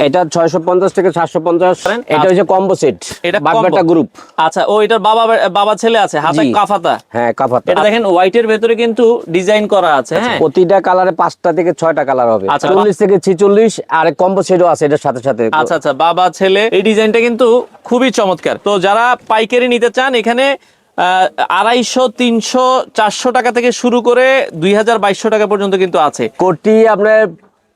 এটা 650 থেকে 750। এটা হচ্ছে কম্বো সেট, এটা বাগবাটা গ্রুপ। আচ্ছা, ও এটার বাবা বাবা ছেলে আছে, হাতে কাফাতা। হ্যাঁ, কাফাতা। এটা দেখেন হোয়াইটের ভেতরে কিন্তু ডিজাইন করা আছে। হ্যাঁ, প্রতিটা কালারে 5টা থেকে 6টা কালার হবে। 40 থেকে 46 আর কম্বো সেটও আছে এটার সাথে সাথে। আচ্ছা আচ্ছা, বাবা ছেলে। এই ডিজাইনটা কিন্তু খুবই চমৎকার। তো যারা পাইকারি নিতে চান, এখানে 250, 300, 400 টাকা থেকে শুরু করে 2200 টাকা পর্যন্ত কিন্তু আছে। কোটি আপনার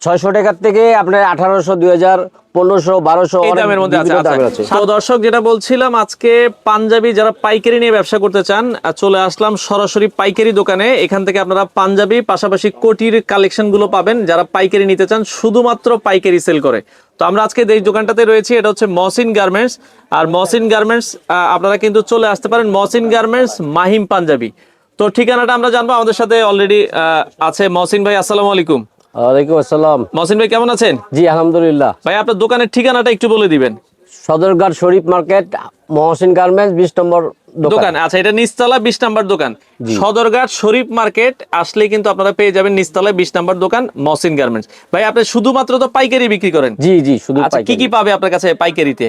600 টাকার থেকে আপনার 1800, 2000, 1500, 1200 এই দামের মধ্যে আছে। তো দর্শক, যেটা বলছিলাম, আজকে পাঞ্জাবি যারা পাইকারি নিয়ে ব্যবসা করতে চান, চলে আসলাম সরাসরি পাইকারি দোকানে। এখান থেকে আপনারা পাঞ্জাবি পাশাপাশি কোটির কালেকশন গুলো পাবেন যারা পাইকারি নিতে চান, শুধুমাত্র পাইকারি সেল করে। তো আমরা আজকে এই দোকানটাতে রয়েছি, এটা হচ্ছে মহসিন গার্মেন্টস। আর মহসিন গার্মেন্টস আপনারা কিন্তু চলে আসতে পারেন, মহসিন গার্মেন্টস মাহিম পাঞ্জাবি। তো ঠিকানাটা আমরা জানবো। আমাদের সাথে অলরেডি আছে মহসিন ভাই। আসসালামু আলাইকুম। ওয়ালাইকুম আসসালাম। মহসিন ভাই, কেমন আছেন? জি আলহামদুলিল্লাহ। ভাই, আপনার দোকানের ঠিকানাটা একটু বলে দিবেন। সদরঘাট শরীফ মার্কেট, মহসিন গার্মেন্টস 20 নম্বর দোকান। আচ্ছা, এটা নিচতলা 20 নাম্বার দোকান। সদরঘাট শরীফ মার্কেট আসলেই কিন্তু আপনারা পেয়ে যাবেন নিচতলায় 20 নাম্বার দোকান মহসিন গার্মেন্টস। ভাই, আপনি শুধুমাত্র তো পাইকারি বিক্রি করেন? জি জি, শুধু আচ্ছা, কি কি পাবে আপনার কাছে পাইকারিতে?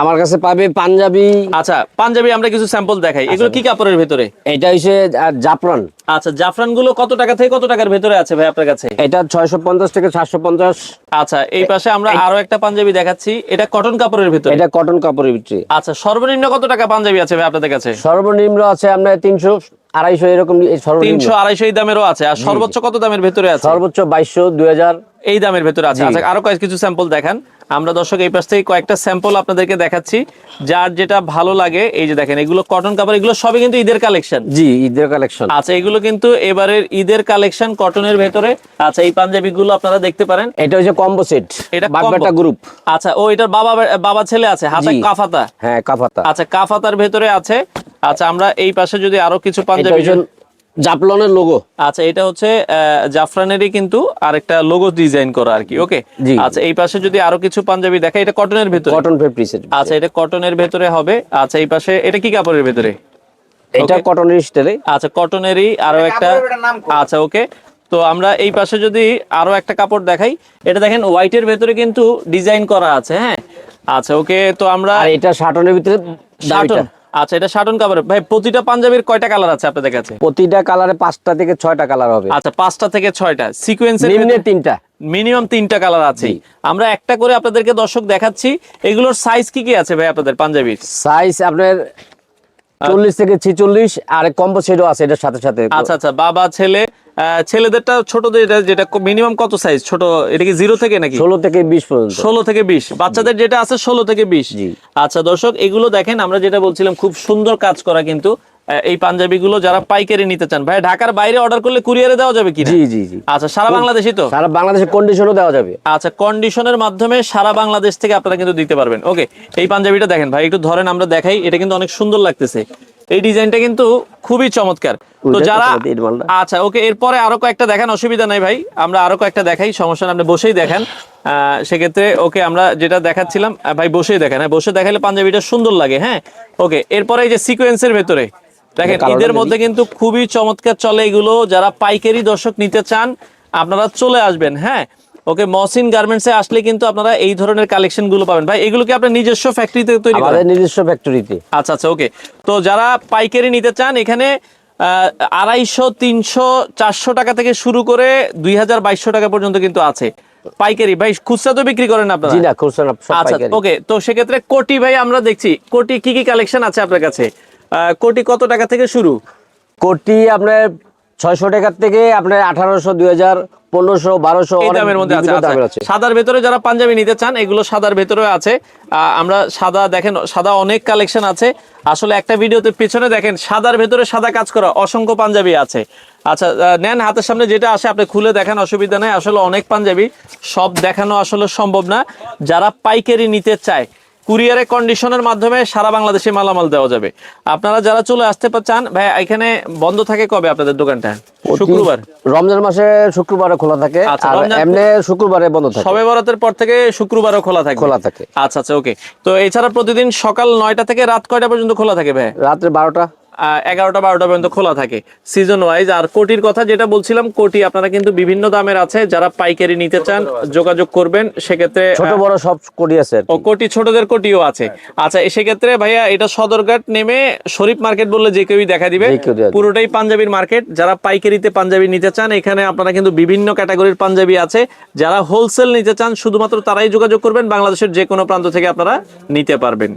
আমার কাছে পাবে পাঞ্জাবি। আচ্ছা, পাঞ্জাবি আমরা কিছু স্যাম্পল দেখাই। এগুলো কি কাপড়ের ভেতরে? এটা হচ্ছে জাফরান। আচ্ছা, জাফরান গুলো কত টাকা থেকে কত টাকার ভেতরে আছে ভাই আপনার কাছে? এটা 650 থেকে 750। আচ্ছা, এই পাশে আমরা আরো একটা পাঞ্জাবি দেখাচ্ছি, এটা কটন কাপড়ের ভেতরে। এটা কটন কাপড়ের ভিতরে। আচ্ছা, সর্বনিম্ন কত টাকা পাঞ্জাবি আছে ভাই আপনাদের কাছে? সর্বনিম্ন আছে আপনার 300, 250 এরকম। 300, 250 এই দামেরও আছে। আর সর্বোচ্চ কত দামের ভেতরে আছে? সর্বোচ্চ 2200, 2000 এই দামের ভেতরে আছে। আচ্ছা, আরো কিছু স্যাম্পল দেখান। আমরা দর্শক এই পাশ থেকে কয়েকটা স্যাম্পল আপনাদেরকে দেখাচ্ছি, যার যেটা ভালো লাগে। এই যে দেখেন, এগুলো কটন কাপড়, এগুলো সবই কিন্তু ঈদের কালেকশন। জি, ঈদের কালেকশন। আচ্ছা, এগুলো কিন্তু এবারের ঈদের কালেকশন কটনের ভেতরে। আচ্ছা, এই পাঞ্জাবি গুলো আপনারা দেখতে পারেন। এটা হচ্ছে কম্বো সেট, এটা বাগবাটা গ্রুপ। আচ্ছা, ও এটার বাবা ছেলে আছে, হাতে কাফাতা। হ্যাঁ, কাফাতা। আচ্ছা, কাফাতার ভেতরে আছে। আচ্ছা, আমরা এই পাশে যদি আরো কিছু পাঞ্জাবি, জাফলনের লোগো। আচ্ছা, এটা হচ্ছে জাফরানেরই কিন্তু আরেকটা লোগো ডিজাইন করা আর কি। ওকে। আচ্ছা, এই পাশে যদি আরো কিছু পাঞ্জাবি দেখা, এটা কটনের ভেতরে, কটন ফেব্রিক্স। আচ্ছা, এটা কটনের ভেতরে হবে। আচ্ছা, এই পাশে এটা কি কাপড়ের ভেতরে? এটা কটনের স্টাইলে। আচ্ছা, কটনেরই আরো একটা। আচ্ছা, ওকে। তো আমরা এই পাশে যদি আরো একটা কাপড় দেখাই, এটা দেখেন হোয়াইটের ভেতরে কিন্তু ডিজাইন করা আছে। হ্যাঁ, আচ্ছা, ওকে। তো আমরা এটা শাটনের ভিতরে। শাটন। আচ্ছা, এটা শাটন কাপড়ের। ভাই, প্রতিটা পাঞ্জাবির কয়টা কালার আছে আপনাদের কাছে? প্রতিটা কালারে 5টা থেকে 6টা কালার হবে। আচ্ছা, 5টা থেকে 6টা। সিকোয়েন্সের নিম্নে 3টা, মিনিমাম 3টা কালার আছে। আমরা একটা করে আপনাদেরকে দর্শক দেখাচ্ছি। এগুলোর সাইজ কি কি আছে ভাই আপনাদের পাঞ্জাবির? সাইজ আপনার 40 থেকে 46 আর কম্বো সেটও আছে এটার সাথে সাথে। আচ্ছা আচ্ছা, বাবা ছেলে। ছেলেদেরটা ছোটদের যেটা মিনিমাম কত সাইজ ছোট? এটা কি 0 থেকে নাকি? 16 থেকে 20 পর্যন্ত। 16 থেকে 20। বাচ্চাদের যেটা আছে 16 থেকে 20। আচ্ছা দর্শক, এগুলো দেখেন, আমরা যেটা বলছিলাম, খুব সুন্দর কাজ করা কিন্তু এই পাঞ্জাবি গুলো যারা পাইকারি নিতে চান। ভাই, ঢাকার বাইরে অর্ডার করলে কুরিয়ারে দেওয়া যাবে কি? জি জি জি। আচ্ছা, সারা বাংলাদেশই তো? সারা বাংলাদেশে কন্ডিশনও দেওয়া যাবে। আচ্ছা, কন্ডিশনের মাধ্যমে সারা বাংলাদেশ থেকে আপনারা কিন্তু দিতে পারবেন। ওকে। এই পাঞ্জাবিটা দেখেন ভাই, একটু ধরেন আমরা দেখাই। এটা কিন্তু অনেক সুন্দর লাগতেছে, এই ডিজাইনটা কিন্তু খুবই চমৎকার। তো যারা, আচ্ছা ওকে, এরপরে আরো কয়েকটা দেখান, অসুবিধা নাই ভাই, আমরা আরো কয়েকটা দেখাই, সমস্যা নেই, আপনি বসেই দেখান সেক্ষেত্রে। ওকে, আমরা যেটা দেখাচ্ছিলাম ভাই, বসেই দেখেন। হ্যাঁ, বসে দেখালে পাঞ্জাবিটা সুন্দর লাগে। হ্যাঁ, ওকে। এরপরে এই যে সিকোয়েন্সের ভেতরে দেখেন, ঈদের মধ্যে কিন্তু খুবই চমৎকার চলে এগুলো। যারা পাইকারি দর্শক নিতে চান, আপনারা চলে আসবেন। হ্যাঁ, ওকে। মহসিন গার্মেন্টসে আসলে কিন্তু আপনারা এই ধরনের কালেকশন গুলো পাবেন। ভাই, এগুলো কি আপনার নিজস্ব ফ্যাক্টরিতে তৈরি করা? আমাদের নিজস্ব ফ্যাক্টরিতে। আচ্ছা আচ্ছা, ওকে। তো যারা পাইকারি নিতে চান, এখানে 250, 300, 400 টাকা থেকে শুরু করে 2200 টাকা পর্যন্ত কিন্তু আছে পাইকারি। ভাই, খুচরা তো বিক্রি করেন আপনারা? জি না, খুচরা না, সব আচ্ছা, পাইকারি। ওকে। তো সেক্ষেত্রে কোটি ভাই, আমরা দেখছি কোটি কি কি কালেকশন আছে আপনার কাছে? কোটি কত টাকা থেকে শুরু? কোটি আপনার 600 টাকার থেকে আপনার 1800, 2000, 1500, 1200 এই দামের মধ্যে আছে। সাদার ভেতরে যারা পাঞ্জাবি নিতে চান, এগুলো সাদার ভেতরে আছে। আমরা সাদা দেখেন, সাদা অনেক কালেকশন আছে। আসলে একটা ভিডিওতে পিছনে দেখেন, সাদার ভেতরে সাদা কাজ করা অসংখ্য পাঞ্জাবি আছে। আচ্ছা, নেন, হাতের সামনে যেটা আসে আপনি খুলে দেখান, অসুবিধা নেই। আসলে অনেক পাঞ্জাবি, সব দেখানো আসলে সম্ভব না। যারা পাইকারি নিতে চায়, কুরিয়ারে কন্ডিশনের মাধ্যমে সারা বাংলাদেশে মালামাল দেওয়া যাবে। আপনারা যারা চলে আসতে চান, ভাই এখানে বন্ধ থাকে কবে আপনাদের দোকানটা? শুক্রবার। রমজান মাসে শুক্রবারে খোলা থাকে, আর এমনি শুক্রবারে বন্ধ থাকে। শবে বরাতের পর থেকে শুক্রবারও খোলা থাকে। আচ্ছা আচ্ছা, ওকে। তো এছাড়া প্রতিদিন সকাল 9টা থেকে রাত কয়টা পর্যন্ত খোলা থাকে ভাই? রাত্রে 12টা। 11টা 12টা পর্যন্ত খোলা থাকে সিজন ওয়াইজ। আর কোটির কথা যেটা বলছিলাম, কোটি আপনারা কিন্তু বিভিন্ন দামের আছে, যারা পাইকারি নিতে চান যোগাযোগ করবেন। সেক্ষেত্রে ছোট বড় সব কোটি আছে আর কি। ও কোটি, ছোটদের কোটিও আছে। আচ্ছা, সেক্ষেত্রে ভাইয়া এটা সদরঘাট নেমে শরীফ মার্কেট বললে যে কেউই দেখা দিবে, যে কেউ দেখা দিবে। পুরোটাই পাঞ্জাবির মার্কেট। যারা পাইকারিতে পাঞ্জাবি নিতে চান, এখানে আপনারা কিন্তু বিভিন্ন ক্যাটাগরির পাঞ্জাবি আছে। যারা হোলসেল নিতে চান শুধুমাত্র তারাই যোগাযোগ করবেন, বাংলাদেশের যে কোনো প্রান্ত থেকে আপনারা নিতে পারবেন।